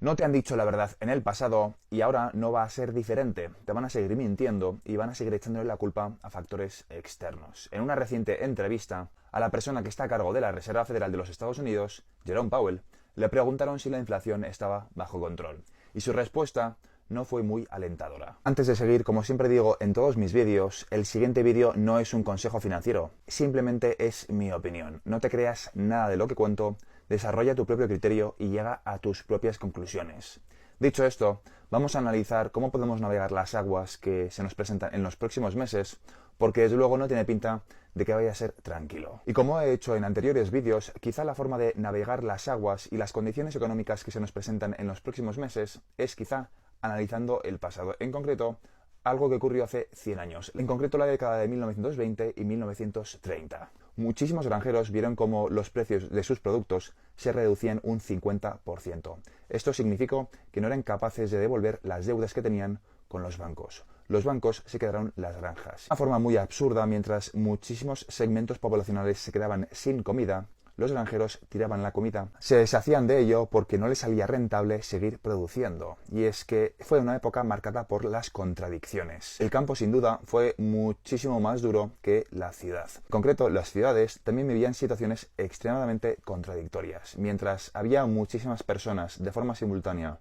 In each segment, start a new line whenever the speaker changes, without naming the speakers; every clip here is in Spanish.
No te han dicho la verdad en el pasado y ahora no va a ser diferente. Te van a seguir mintiendo y van a seguir echándole la culpa a factores externos. En una reciente entrevista, a la persona que está a cargo de la Reserva Federal de los Estados Unidos, Jerome Powell, le preguntaron si la inflación estaba bajo control. Y su respuesta no fue muy alentadora. Antes de seguir, como siempre digo en todos mis vídeos, el siguiente vídeo no es un consejo financiero, simplemente es mi opinión. No te creas nada de lo que cuento, desarrolla tu propio criterio y llega a tus propias conclusiones. Dicho esto, vamos a analizar cómo podemos navegar las aguas que se nos presentan en los próximos meses, porque desde luego no tiene pinta de que vaya a ser tranquilo. Y como he hecho en anteriores vídeos, quizá la forma de navegar las aguas y las condiciones económicas que se nos presentan en los próximos meses es quizá analizando el pasado, en concreto algo que ocurrió hace 100 años, en concreto la década de 1920 y 1930. Muchísimos granjeros vieron cómo los precios de sus productos se reducían un 50%. Esto significó que no eran capaces de devolver las deudas que tenían con los bancos. Los bancos se quedaron las granjas. De una forma muy absurda, mientras muchísimos segmentos poblacionales se quedaban sin comida, los granjeros tiraban la comida. Se deshacían de ello porque no les salía rentable seguir produciendo. Y es que fue una época marcada por las contradicciones. El campo, sin duda, fue muchísimo más duro que la ciudad. En concreto, las ciudades también vivían situaciones extremadamente contradictorias. Mientras había muchísimas personas de forma simultánea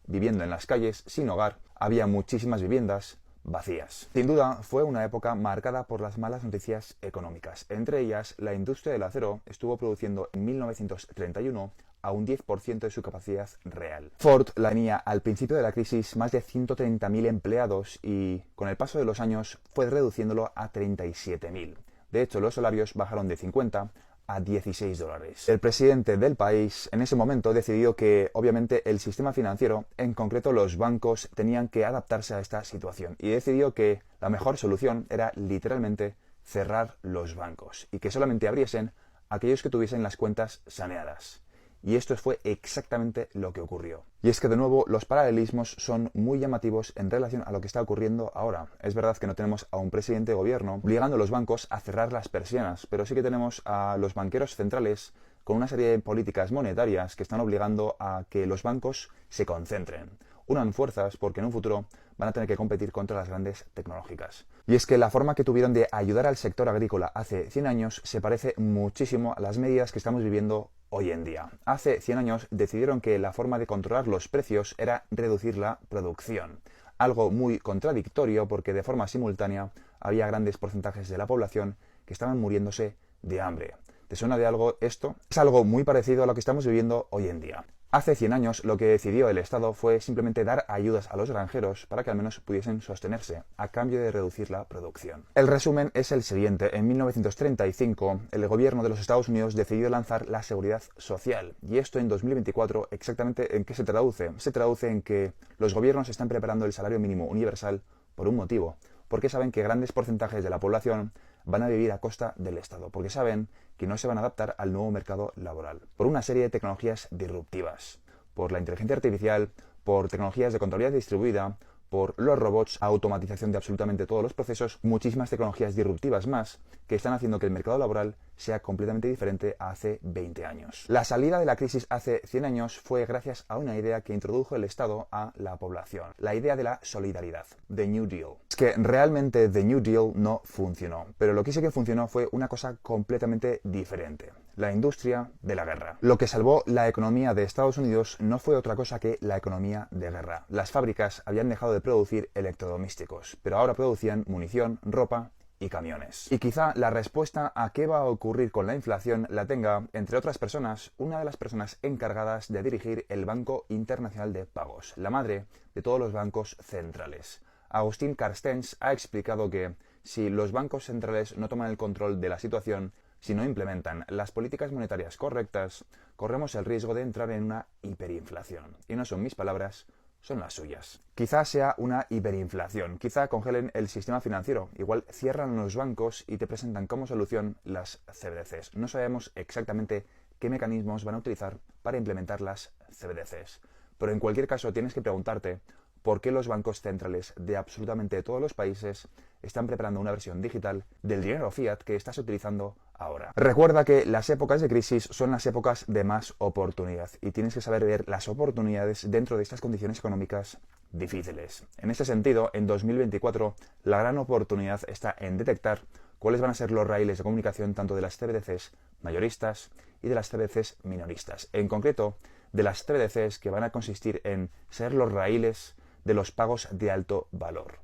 viviendo en las calles sin hogar, había muchísimas viviendas vacías. Sin duda, fue una época marcada por las malas noticias económicas. Entre ellas, la industria del acero estuvo produciendo en 1931 a un 10% de su capacidad real. Ford la tenía al principio de la crisis más de 130.000 empleados y con el paso de los años fue reduciéndolo a 37.000. De hecho, los salarios bajaron de 50 a 16 dólares. El presidente del país en ese momento decidió que obviamente el sistema financiero, en concreto los bancos, tenían que adaptarse a esta situación y decidió que la mejor solución era literalmente cerrar los bancos y que solamente abriesen aquellos que tuviesen las cuentas saneadas. Y esto fue exactamente lo que ocurrió. Y es que de nuevo los paralelismos son muy llamativos en relación a lo que está ocurriendo ahora. Es verdad que no tenemos a un presidente de gobierno obligando a los bancos a cerrar las persianas, pero sí que tenemos a los banqueros centrales con una serie de políticas monetarias que están obligando a que los bancos se concentren. Unan fuerzas porque en un futuro van a tener que competir contra las grandes tecnológicas. Y es que la forma que tuvieron de ayudar al sector agrícola hace 100 años se parece muchísimo a las medidas que estamos viviendo hoy en día. Hace 100 años decidieron que la forma de controlar los precios era reducir la producción. Algo muy contradictorio porque de forma simultánea había grandes porcentajes de la población que estaban muriéndose de hambre. ¿Te suena de algo esto? Es algo muy parecido a lo que estamos viviendo hoy en día. Hace 100 años lo que decidió el Estado fue simplemente dar ayudas a los granjeros para que al menos pudiesen sostenerse, a cambio de reducir la producción. El resumen es el siguiente. En 1935, el gobierno de los Estados Unidos decidió lanzar la Seguridad Social. Y esto en 2024, ¿exactamente en qué se traduce? Se traduce en que los gobiernos están preparando el salario mínimo universal por un motivo. Porque saben que grandes porcentajes de la población van a vivir a costa del Estado, porque saben que no se van a adaptar al nuevo mercado laboral, por una serie de tecnologías disruptivas, por la inteligencia artificial, por tecnologías de contabilidad distribuida, por los robots, automatización de absolutamente todos los procesos, muchísimas tecnologías disruptivas más que están haciendo que el mercado laboral sea completamente diferente a hace 20 años. La salida de la crisis hace 100 años fue gracias a una idea que introdujo el Estado a la población, la idea de la solidaridad, The New Deal. Es que realmente The New Deal no funcionó, pero lo que sí que funcionó fue una cosa completamente diferente. La industria de la guerra. Lo que salvó la economía de Estados Unidos no fue otra cosa que la economía de guerra. Las fábricas habían dejado de producir electrodomésticos, pero ahora producían munición, ropa y camiones. Y quizá la respuesta a qué va a ocurrir con la inflación la tenga, entre otras personas, una de las personas encargadas de dirigir el Banco Internacional de Pagos, la madre de todos los bancos centrales. Agustín Carstens ha explicado que si los bancos centrales no toman el control de la situación, si no implementan las políticas monetarias correctas, corremos el riesgo de entrar en una hiperinflación. Y no son mis palabras, son las suyas. Quizá sea una hiperinflación, quizá congelen el sistema financiero, igual cierran los bancos y te presentan como solución las CBDCs. No sabemos exactamente qué mecanismos van a utilizar para implementar las CBDCs. Pero en cualquier caso tienes que preguntarte por qué los bancos centrales de absolutamente todos los países están preparando una versión digital del dinero fiat que estás utilizando ahora. Recuerda que las épocas de crisis son las épocas de más oportunidad y tienes que saber ver las oportunidades dentro de estas condiciones económicas difíciles. En este sentido, en 2024, la gran oportunidad está en detectar cuáles van a ser los raíles de comunicación tanto de las CBDCs mayoristas y de las CBDCs minoristas. En concreto, de las CBDCs que van a consistir en ser los raíles de los pagos de alto valor,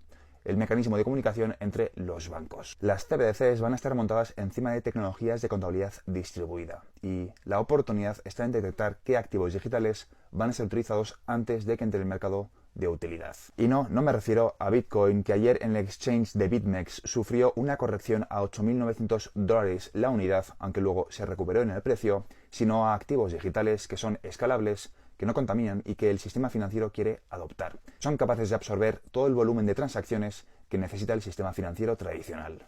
el mecanismo de comunicación entre los bancos. Las CBDCs van a estar montadas encima de tecnologías de contabilidad distribuida y la oportunidad está en detectar qué activos digitales van a ser utilizados antes de que entre el mercado de utilidad. Y no me refiero a Bitcoin, que ayer en el exchange de BitMEX sufrió una corrección a $8.900 la unidad, aunque luego se recuperó en el precio, sino a activos digitales que son escalables, que no contaminan y que el sistema financiero quiere adoptar. Son capaces de absorber todo el volumen de transacciones que necesita el sistema financiero tradicional.